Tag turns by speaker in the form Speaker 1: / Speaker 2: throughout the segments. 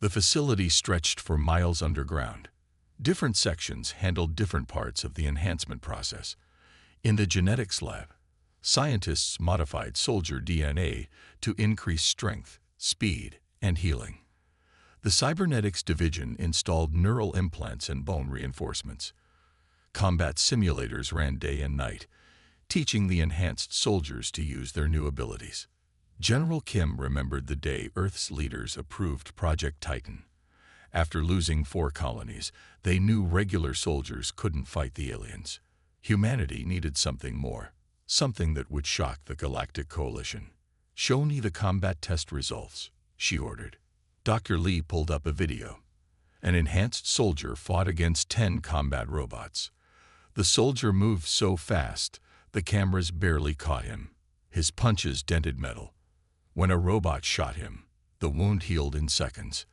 Speaker 1: The facility stretched for miles underground. Different sections handled different parts of the enhancement process. In the genetics lab, scientists modified soldier DNA to increase strength, speed, and healing. The cybernetics division installed neural implants and bone reinforcements. Combat simulators ran day and night, teaching the enhanced soldiers to use their new abilities. General Kim remembered the day Earth's leaders approved Project Titan. After losing 4 colonies, they knew regular soldiers couldn't fight the aliens. Humanity needed something more, something that would shock the Galactic Coalition. "Show me the combat test results," she ordered. Dr. Lee pulled up a video. An enhanced soldier fought against 10 combat robots. The soldier moved so fast, the cameras barely caught him. His punches dented metal. When a robot shot him, the wound healed in seconds.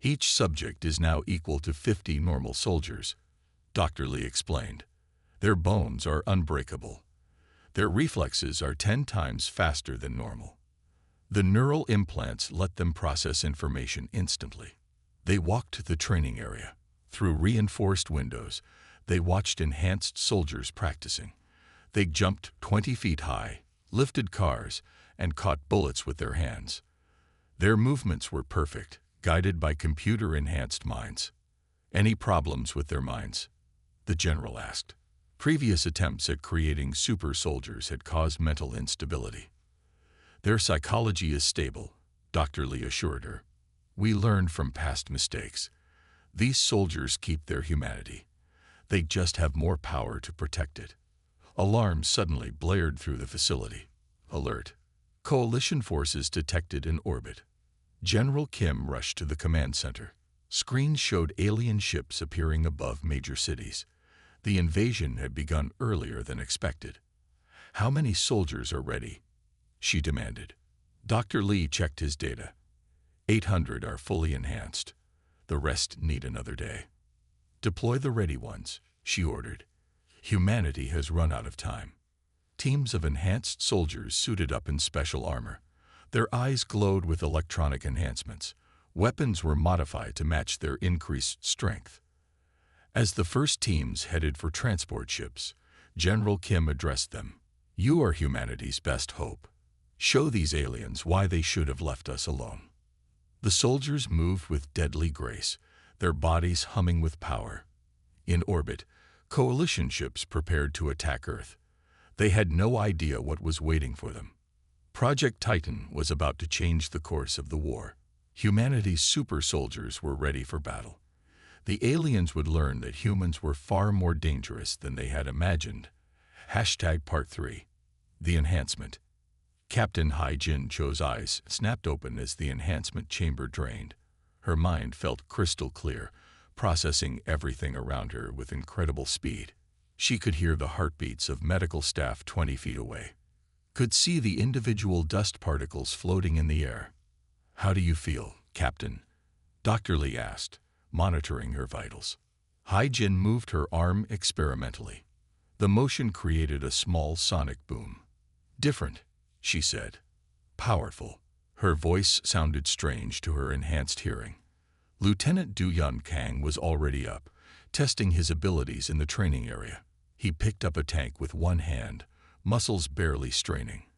Speaker 1: Each subject is now equal to 50 normal soldiers, Dr. Lee explained. Their bones are unbreakable. Their reflexes are 10 times faster than normal. The neural implants let them process information instantly. They walked the training area. Through reinforced windows, they watched enhanced soldiers practicing. They jumped 20 feet high, lifted cars, and caught bullets with their hands. Their movements were perfect, guided by computer-enhanced minds. "Any problems with their minds?" the general asked. Previous attempts at creating super soldiers had caused mental instability. "Their psychology is stable," Dr. Lee assured her. "We learned from past mistakes. These soldiers keep their humanity. They just have more power to protect it." Alarms suddenly blared through the facility. "Alert! Coalition forces detected in orbit." General Kim rushed to the command center. Screens showed alien ships appearing above major cities. The invasion had begun earlier than expected. "How many soldiers are ready?" she demanded. Dr. Lee checked his data. 800 are fully enhanced. The rest need another day. "Deploy the ready ones," she ordered. "Humanity has run out of time." Teams of enhanced soldiers suited up in special armor. Their eyes glowed with electronic enhancements. Weapons were modified to match their increased strength. As the first teams headed for transport ships, General Kim addressed them. "You are humanity's best hope. Show these aliens why they should have left us alone." The soldiers moved with deadly grace, their bodies humming with power. In orbit, coalition ships prepared to attack Earth. They had no idea what was waiting for them. Project Titan was about to change the course of the war. Humanity's super soldiers were ready for battle. The aliens would learn that humans were far more dangerous than they had imagined. Part 3. The Enhancement. Captain Hai-Jin Cho's eyes snapped open as the enhancement chamber drained. Her mind felt crystal clear, processing everything around her with incredible speed. She could hear the heartbeats of medical staff 20 feet away. Could see the individual dust particles floating in the air. "How do you feel, Captain?" Dr. Lee asked, monitoring her vitals. Hai-Jin moved her arm experimentally. The motion created a small sonic boom. "Different," she said. "Powerful." Her voice sounded strange to her enhanced hearing. Lieutenant Du Yun Kang was already up, testing his abilities in the training area. He picked up a tank with one hand, muscles barely straining.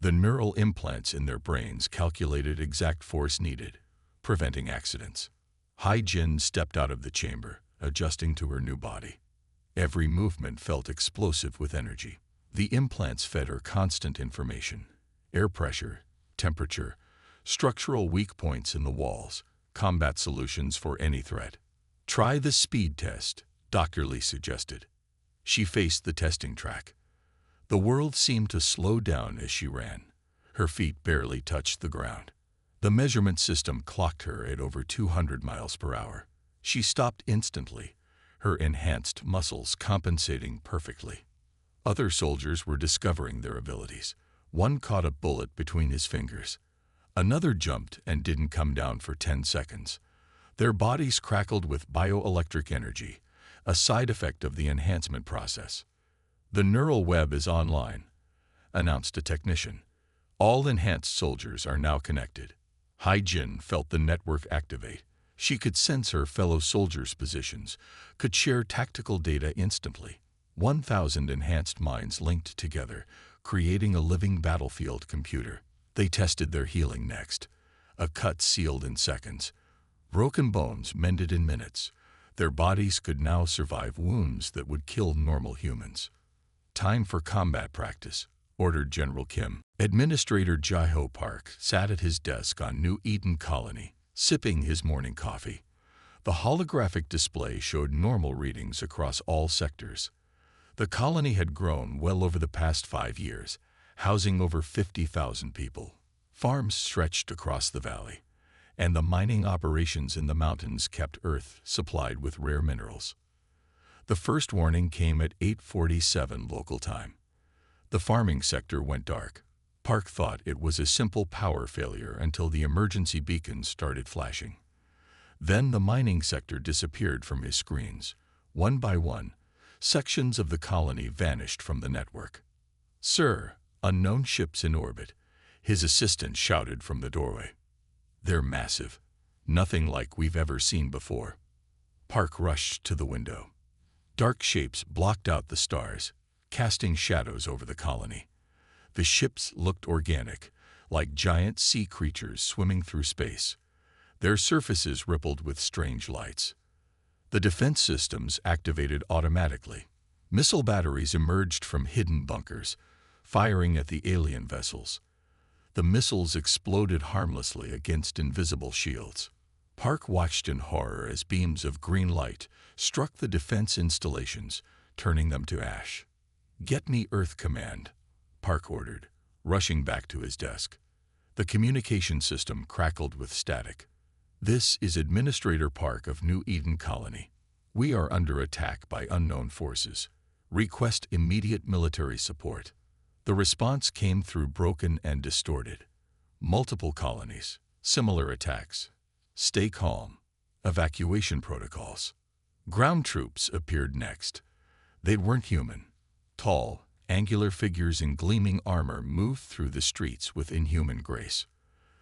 Speaker 1: The neural implants in their brains calculated exact force needed, preventing accidents. Hai-Jin stepped out of the chamber, adjusting to her new body. Every movement felt explosive with energy. The implants fed her constant information: air pressure, temperature, structural weak points in the walls, combat solutions for any threat. "Try the speed test," Dr. Lee suggested. She faced the testing track. The world seemed to slow down as she ran. Her feet barely touched the ground. The measurement system clocked her at over 200 miles per hour. She stopped instantly, her enhanced muscles compensating perfectly. Other soldiers were discovering their abilities. One caught a bullet between his fingers. Another jumped and didn't come down for 10 seconds. Their bodies crackled with bioelectric energy, a side effect of the enhancement process. "The neural web is online," announced a technician. "All enhanced soldiers are now connected." Jin felt the network activate. She could sense her fellow soldiers' positions, could share tactical data instantly. 1,000 enhanced minds linked together, creating a living battlefield computer. They tested their healing next. A cut sealed in seconds. Broken bones mended in minutes. Their bodies could now survive wounds that would kill normal humans. Time for combat practice, ordered General Kim. Administrator Jaiho Park sat at his desk on New Eden Colony, sipping his morning coffee. The holographic display showed normal readings across all sectors. The colony had grown well over the past 5 years, housing over 50,000 people. Farms stretched across the valley, and the mining operations in the mountains kept Earth supplied with rare minerals. The first warning came at 8:47 local time. The farming sector went dark. Park thought it was a simple power failure until the emergency beacons started flashing. Then the mining sector disappeared from his screens. One by one, sections of the colony vanished from the network. "Sir, unknown ships in orbit," his assistant shouted from the doorway. "They're massive. Nothing like we've ever seen before." Park rushed to the window. Dark shapes blocked out the stars, casting shadows over the colony. The ships looked organic, like giant sea creatures swimming through space. Their surfaces rippled with strange lights. The defense systems activated automatically. Missile batteries emerged from hidden bunkers, firing at the alien vessels. The missiles exploded harmlessly against invisible shields. Park watched in horror as beams of green light struck the defense installations, turning them to ash. "Get me Earth Command," Park ordered, rushing back to his desk. The communication system crackled with static. "This is Administrator Park of New Eden Colony. We are under attack by unknown forces. Request immediate military support." The response came through broken and distorted. "Multiple colonies, similar attacks. Stay calm. Evacuation protocols." Ground troops appeared next. They weren't human. Tall, angular figures in gleaming armor moved through the streets with inhuman grace.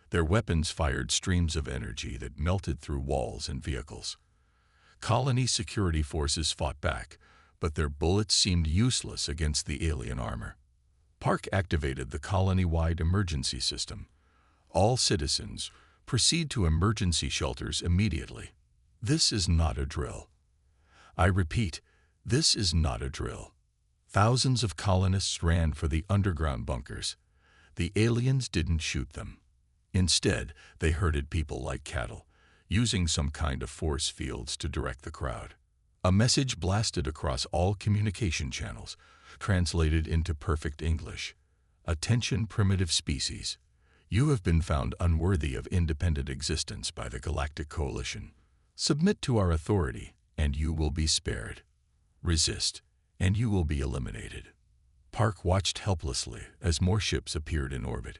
Speaker 1: Their weapons fired streams of energy that melted through walls and vehicles. Colony security forces fought back, but their bullets seemed useless against the alien armor. Park activated the colony-wide emergency system. "All citizens, proceed to emergency shelters immediately. This is not a drill." I repeat, this is not a drill. Thousands of colonists ran for the underground bunkers. The aliens didn't shoot them. Instead, they herded people like cattle, using some kind of force fields to direct the crowd. A message blasted across all communication channels, translated into perfect English. "Attention, primitive species. You have been found unworthy of independent existence by the Galactic Coalition. Submit to our authority, and you will be spared. Resist, and you will be eliminated." Park watched helplessly as more ships appeared in orbit.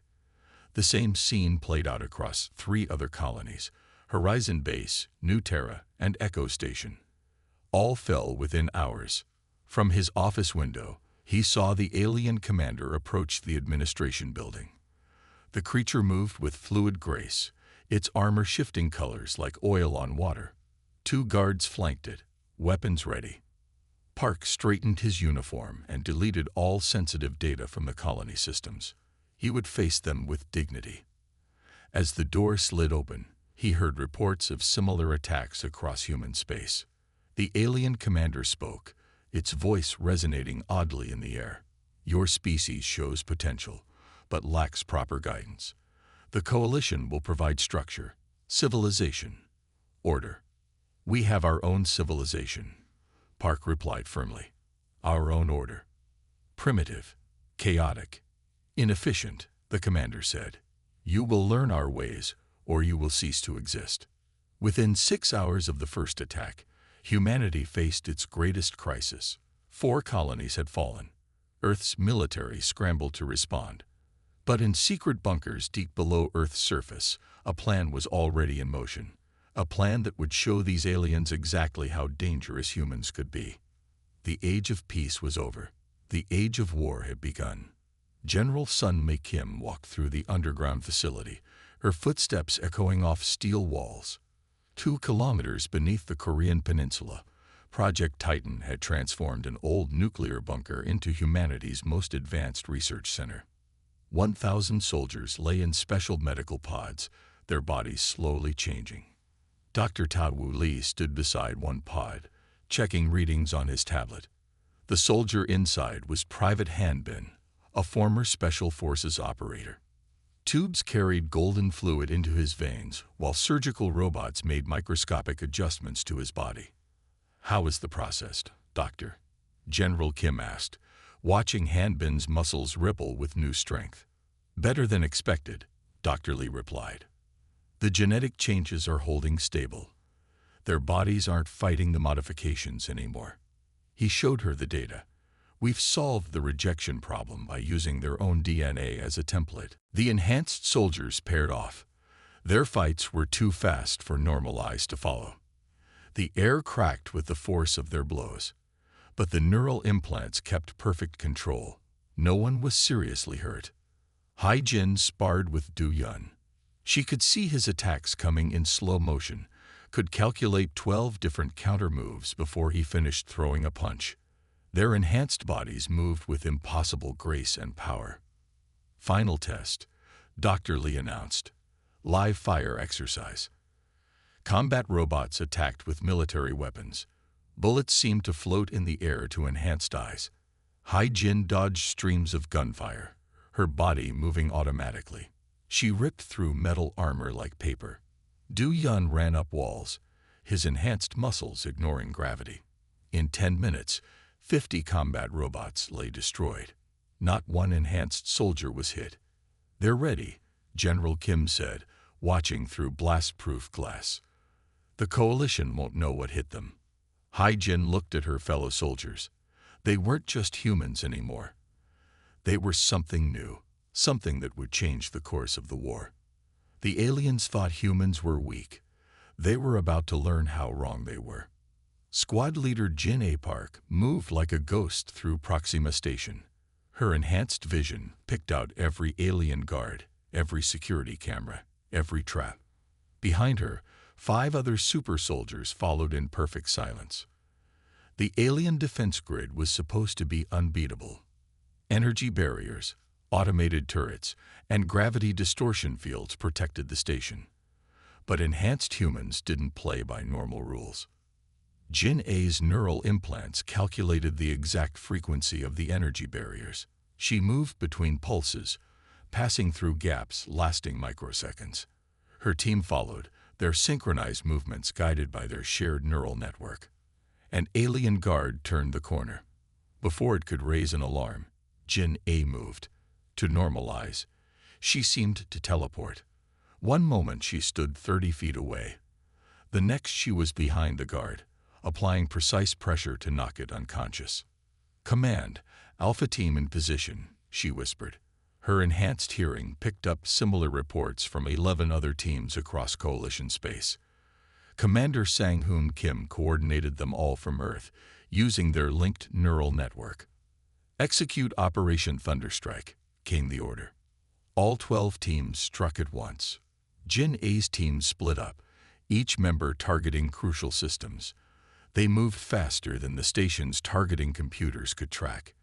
Speaker 1: The same scene played out across 3 other colonies: Horizon Base, New Terra, and Echo Station. All fell within hours. From his office window, he saw the alien commander approach the administration building. The creature moved with fluid grace, its armor shifting colors like oil on water. 2 guards flanked it, weapons ready. Park straightened his uniform and deleted all sensitive data from the colony systems. He would face them with dignity. As the door slid open, he heard reports of similar attacks across human space. The alien commander spoke, its voice resonating oddly in the air. "Your species shows potential, but lacks proper guidance. The Coalition will provide structure, civilization, order." "We have our own civilization," Park replied firmly. "Our own order. Primitive, chaotic, inefficient," the commander said. "You will learn our ways, or you will cease to exist." Within 6 hours of the first attack, humanity faced its greatest crisis. 4 colonies had fallen. Earth's military scrambled to respond. But in secret bunkers deep below Earth's surface, a plan was already in motion. A plan that would show these aliens exactly how dangerous humans could be. The age of peace was over. The age of war had begun. General Sun Mei Kim walked through the underground facility, her footsteps echoing off steel walls. 2 kilometers beneath the Korean peninsula, Project Titan had transformed an old nuclear bunker into humanity's most advanced research center. 1,000 soldiers lay in special medical pods, their bodies slowly changing. Dr. Tao Wu Li stood beside one pod, checking readings on his tablet. The soldier inside was Private Han Bin, a former Special Forces operator. Tubes carried golden fluid into his veins, while surgical robots made microscopic adjustments to his body. "How is the process, Doctor?" General Kim asked, watching Han Bin's muscles ripple with new strength. "Better than expected," Dr. Li replied. "The genetic changes are holding stable. Their bodies aren't fighting the modifications anymore." He showed her the data. "We've solved the rejection problem by using their own DNA as a template." The enhanced soldiers paired off. Their fights were too fast for normal eyes to follow. The air cracked with the force of their blows. But the neural implants kept perfect control. No one was seriously hurt. Hai Jin sparred with Du Yun. She could see his attacks coming in slow motion, could calculate 12 different counter moves before he finished throwing a punch. Their enhanced bodies moved with impossible grace and power. "Final test," Dr. Li announced. "Live fire exercise." Combat robots attacked with military weapons. Bullets seemed to float in the air to enhanced eyes. Hai Jin dodged streams of gunfire, her body moving automatically. She ripped through metal armor like paper. Du Yun ran up walls, his enhanced muscles ignoring gravity. In 10 minutes, 50 combat robots lay destroyed. Not one enhanced soldier was hit. "They're ready," General Kim said, watching through blast-proof glass. "The coalition won't know what hit them." Hai Jin looked at her fellow soldiers. They weren't just humans anymore. They were something new, something that would change the course of the war. The aliens thought humans were weak. They were about to learn how wrong they were. Squad leader Jin A. Park moved like a ghost through Proxima Station. Her enhanced vision picked out every alien guard, every security camera, every trap. Behind her, 5 other super soldiers followed in perfect silence. The alien defense grid was supposed to be unbeatable. Energy barriers, automated turrets, and gravity distortion fields protected the station. But enhanced humans didn't play by normal rules. Jin A's neural implants calculated the exact frequency of the energy barriers. She moved between pulses, passing through gaps lasting microseconds. Her team followed, their synchronized movements guided by their shared neural network. An alien guard turned the corner. Before it could raise an alarm, Jin A moved. To normalize, she seemed to teleport. One moment she stood 30 feet away. The next she was behind the guard, applying precise pressure to knock it unconscious. "Command, Alpha Team in position," she whispered. Her enhanced hearing picked up similar reports from 11 other teams across Coalition space. Commander Sang-Hoon Kim coordinated them all from Earth, using their linked neural network. "Execute Operation Thunderstrike," came the order. All 12 teams struck at once. Jin A's team split up, each member targeting crucial systems. They moved faster than the station's targeting computers could track.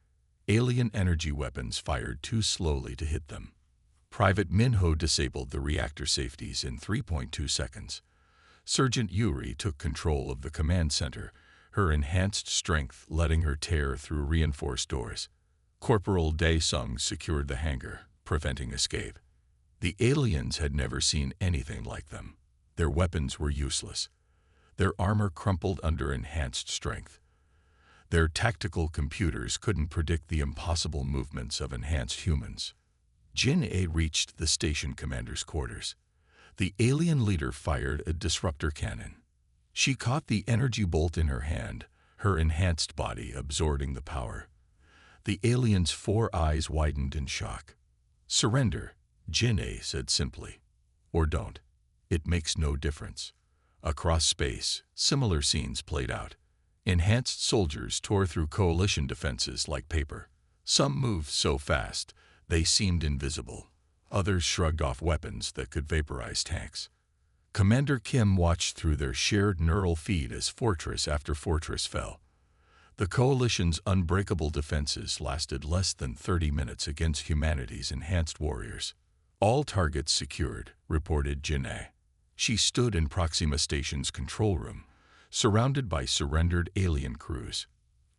Speaker 1: Alien energy weapons fired too slowly to hit them. Private Minho disabled the reactor safeties in 3.2 seconds. Sergeant Yuri took control of the command center, her enhanced strength letting her tear through reinforced doors. Corporal Dae-sung secured the hangar, preventing escape. The aliens had never seen anything like them. Their weapons were useless. Their armor crumpled under enhanced strength. Their tactical computers couldn't predict the impossible movements of enhanced humans. Jin A reached the station commander's quarters. The alien leader fired a disruptor cannon. She caught the energy bolt in her hand, her enhanced body absorbing the power. The alien's 4 eyes widened in shock. "Surrender," Jin A said simply. "Or don't. It makes no difference." Across space, similar scenes played out. Enhanced soldiers tore through coalition defenses like paper. Some moved so fast, they seemed invisible. Others shrugged off weapons that could vaporize tanks. Commander Kim watched through their shared neural feed as fortress after fortress fell. The Coalition's unbreakable defenses lasted less than 30 minutes against humanity's enhanced warriors. All targets secured, reported Janae. She stood in Proxima Station's control room, surrounded by surrendered alien crews.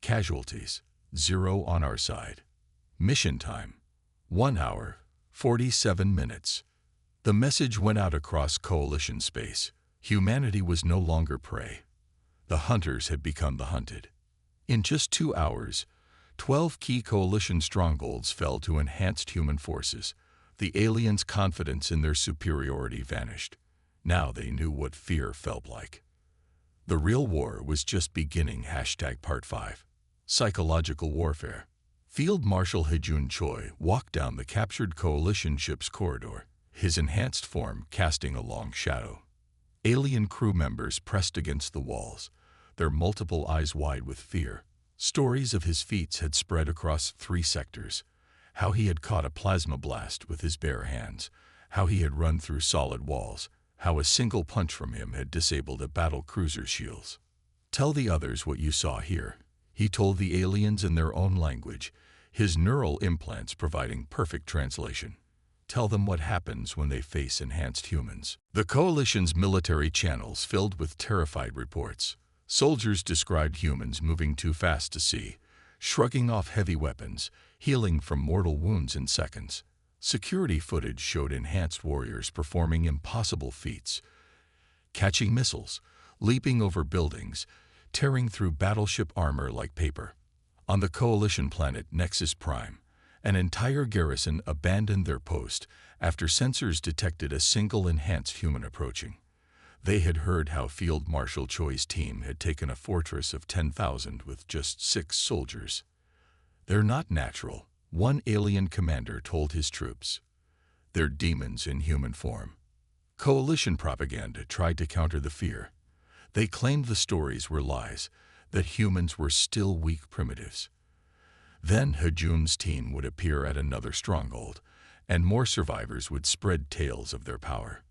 Speaker 1: Casualties, 0 on our side. Mission time, 1 hour, 47 minutes. The message went out across Coalition space. Humanity was no longer prey. The hunters had become the hunted. In just 2 hours, 12 key Coalition strongholds fell to enhanced human forces. The aliens' confidence in their superiority vanished. Now they knew what fear felt like. The real war was just beginning. Part 5. Psychological warfare. Field Marshal Hejun Choi walked down the captured Coalition ship's corridor, his enhanced form casting a long shadow. Alien crew members pressed against the walls, their multiple eyes wide with fear. Stories of his feats had spread across 3 sectors. How he had caught a plasma blast with his bare hands, how he had run through solid walls, how a single punch from him had disabled a battle cruiser's shields. Tell the others what you saw here, he told the aliens in their own language, his neural implants providing perfect translation. Tell them what happens when they face enhanced humans. The Coalition's military channels filled with terrified reports. Soldiers described humans moving too fast to see, shrugging off heavy weapons, healing from mortal wounds in seconds. Security footage showed enhanced warriors performing impossible feats, catching missiles, leaping over buildings, tearing through battleship armor like paper. On the Coalition planet Nexus Prime, an entire garrison abandoned their post after sensors detected a single enhanced human approaching. They had heard how Field Marshal Choi's team had taken a fortress of 10,000 with just 6 soldiers. They're not natural, one alien commander told his troops. They're demons in human form. Coalition propaganda tried to counter the fear. They claimed the stories were lies, that humans were still weak primitives. Then Hejun's team would appear at another stronghold, and more survivors would spread tales of their power.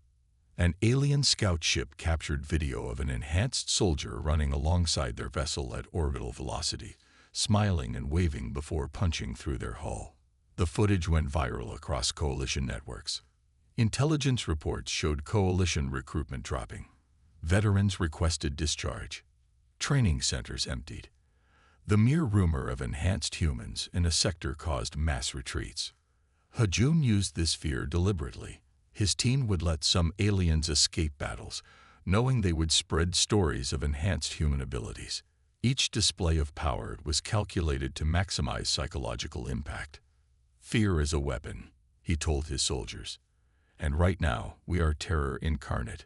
Speaker 1: An alien scout ship captured video of an enhanced soldier running alongside their vessel at orbital velocity, smiling and waving before punching through their hull. The footage went viral across Coalition networks. Intelligence reports showed Coalition recruitment dropping. Veterans requested discharge. Training centers emptied. The mere rumor of enhanced humans in a sector caused mass retreats. Hejun used this fear deliberately. His team would let some aliens escape battles, knowing they would spread stories of enhanced human abilities. Each display of power was calculated to maximize psychological impact. Fear is a weapon, he told his soldiers. And right now, we are terror incarnate.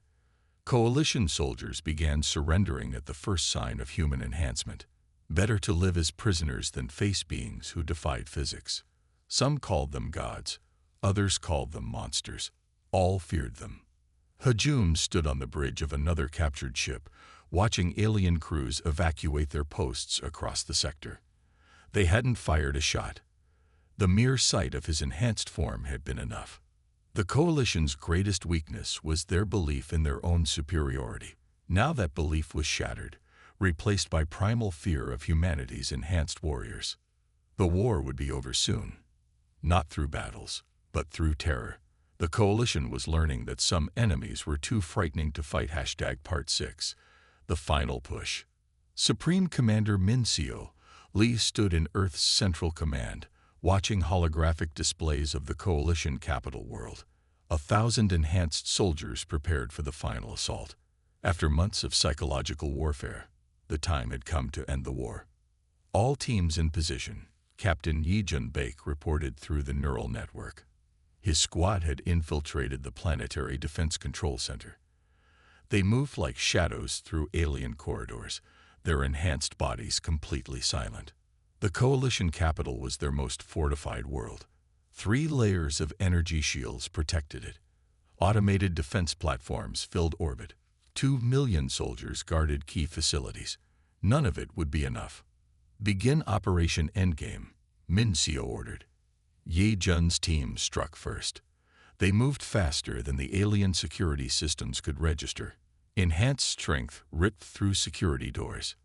Speaker 1: Coalition soldiers began surrendering at the first sign of human enhancement. Better to live as prisoners than face beings who defied physics. Some called them gods, others called them monsters. All feared them. Hejun stood on the bridge of another captured ship, watching alien crews evacuate their posts across the sector. They hadn't fired a shot. The mere sight of his enhanced form had been enough. The Coalition's greatest weakness was their belief in their own superiority. Now that belief was shattered, replaced by primal fear of humanity's enhanced warriors. The war would be over soon. Not through battles, but through terror. The Coalition was learning that some enemies were too frightening to fight. Part 6. The final push. Supreme Commander Min Seo Lee stood in Earth's Central Command, watching holographic displays of the Coalition capital world. 1,000 enhanced soldiers prepared for the final assault. After months of psychological warfare, the time had come to end the war. All teams in position, Captain Yijun Baek reported through the neural network. His squad had infiltrated the Planetary Defense Control Center. They moved like shadows through alien corridors, their enhanced bodies completely silent. The Coalition capital was their most fortified world. 3 layers of energy shields protected it. Automated defense platforms filled orbit. 2 million soldiers guarded key facilities. None of it would be enough. Begin Operation Endgame, Min Seo ordered. Ye Jun's team struck first. They moved faster than the alien security systems could register. Enhanced strength ripped through security doors.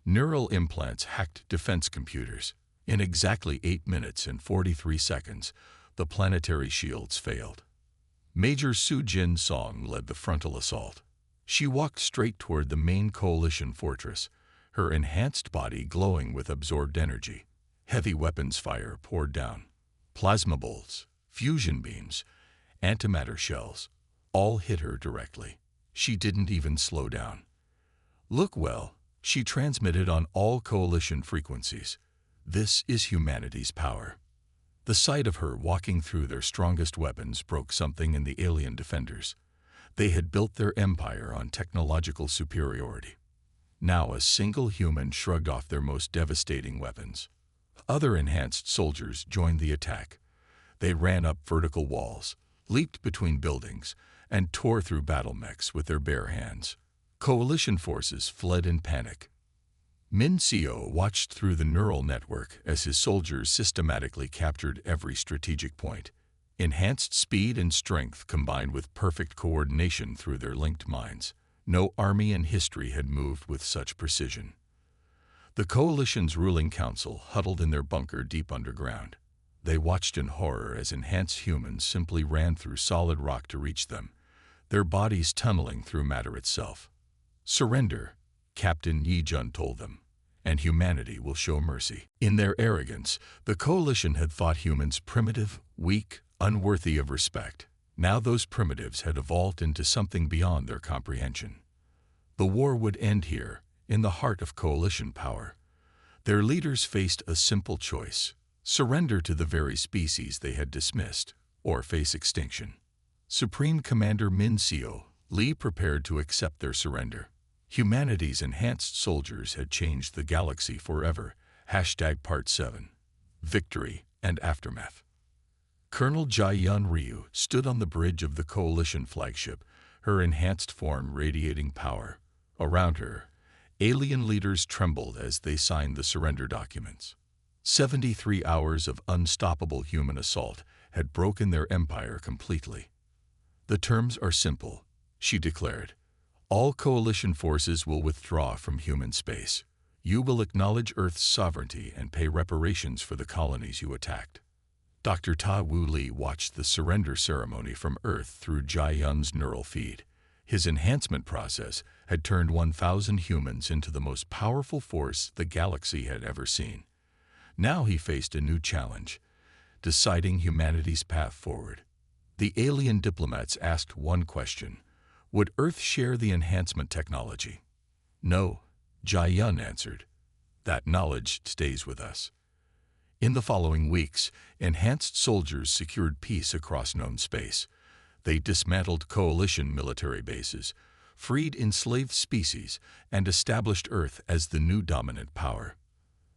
Speaker 1: Neural implants hacked defense computers. In exactly 8 minutes and 43 seconds, the planetary shields failed. Major Su Jin Song led the frontal assault. She walked straight toward the main coalition fortress, her enhanced body glowing with absorbed energy. Heavy weapons fire poured down. Plasma bolts, fusion beams, antimatter shells, all hit her directly. She didn't even slow down. "Look well," she transmitted on all coalition frequencies. "This is humanity's power." The sight of her walking through their strongest weapons broke something in the alien defenders. They had built their empire on technological superiority. Now a single human shrugged off their most devastating weapons. Other enhanced soldiers joined the attack. They ran up vertical walls, leaped between buildings, and tore through battle mechs with their bare hands. Coalition forces fled in panic. Min Seo watched through the neural network as his soldiers systematically captured every strategic point. Enhanced speed and strength combined with perfect coordination through their linked minds. No army in history had moved with such precision. The coalition's ruling council huddled in their bunker deep underground. They watched in horror as enhanced humans simply ran through solid rock to reach them, their bodies tunneling through matter itself. "Surrender," Captain Yi Jun told them, "and humanity will show mercy." In their arrogance, the coalition had thought humans primitive, weak, unworthy of respect. Now those primitives had evolved into something beyond their comprehension. The war would end here, in the heart of coalition power. Their leaders faced a simple choice: surrender to the very species they had dismissed, or face extinction. Supreme Commander Min Seo Lee prepared to accept their surrender. Humanity's enhanced soldiers had changed the galaxy forever. Part 7. Victory and Aftermath. Colonel Jai-Yun Ryu stood on the bridge of the coalition flagship, her enhanced form radiating power. Around her, alien leaders trembled as they signed the surrender documents. 73 hours of unstoppable human assault had broken their empire completely. "The terms are simple," she declared. "All coalition forces will withdraw from human space. You will acknowledge Earth's sovereignty and pay reparations for the colonies you attacked." Dr. Ta Wu Li watched the surrender ceremony from Earth through Jai-Yun's neural feed. His enhancement process had turned 1,000 humans into the most powerful force the galaxy had ever seen. Now he faced a new challenge: deciding humanity's path forward. The alien diplomats asked one question: would Earth share the enhancement technology? "No," Jai-Yun answered. "That knowledge stays with us." In the following weeks, enhanced soldiers secured peace across known space. They dismantled coalition military bases, freed enslaved species, and established Earth as the new dominant power.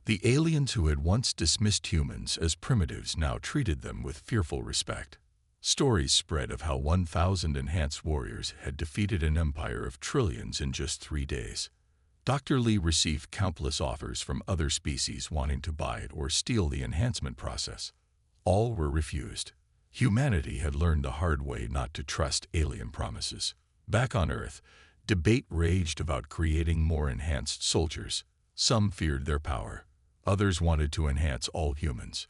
Speaker 1: The aliens who had once dismissed humans as primitives now treated them with fearful respect. Stories spread of how 1,000 enhanced warriors had defeated an empire of trillions in just 3 days. Dr. Lee received countless offers from other species wanting to buy it or steal the enhancement process. All were refused. Humanity had learned the hard way not to trust alien promises. Back on Earth, debate raged about creating more enhanced soldiers. Some feared their power. Others wanted to enhance all humans.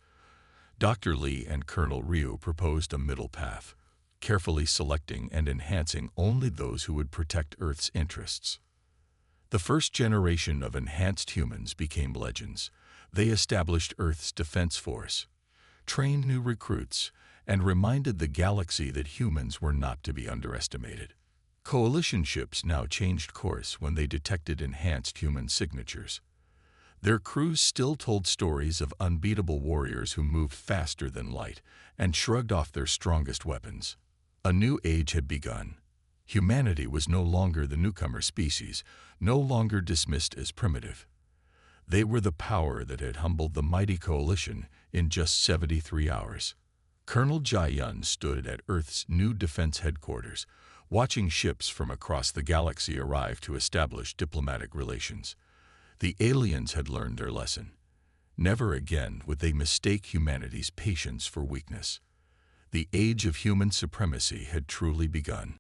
Speaker 1: Dr. Lee and Colonel Ryu proposed a middle path, carefully selecting and enhancing only those who would protect Earth's interests. The first generation of enhanced humans became legends. They established Earth's defense force, trained new recruits, and reminded the galaxy that humans were not to be underestimated. Coalition ships now changed course when they detected enhanced human signatures. Their crews still told stories of unbeatable warriors who moved faster than light and shrugged off their strongest weapons. A new age had begun. Humanity was no longer the newcomer species, no longer dismissed as primitive. They were the power that had humbled the mighty coalition in just 73 hours. Colonel Jai-Yun stood at Earth's new defense headquarters, watching ships from across the galaxy arrive to establish diplomatic relations. The aliens had learned their lesson. Never again would they mistake humanity's patience for weakness. The age of human supremacy had truly begun.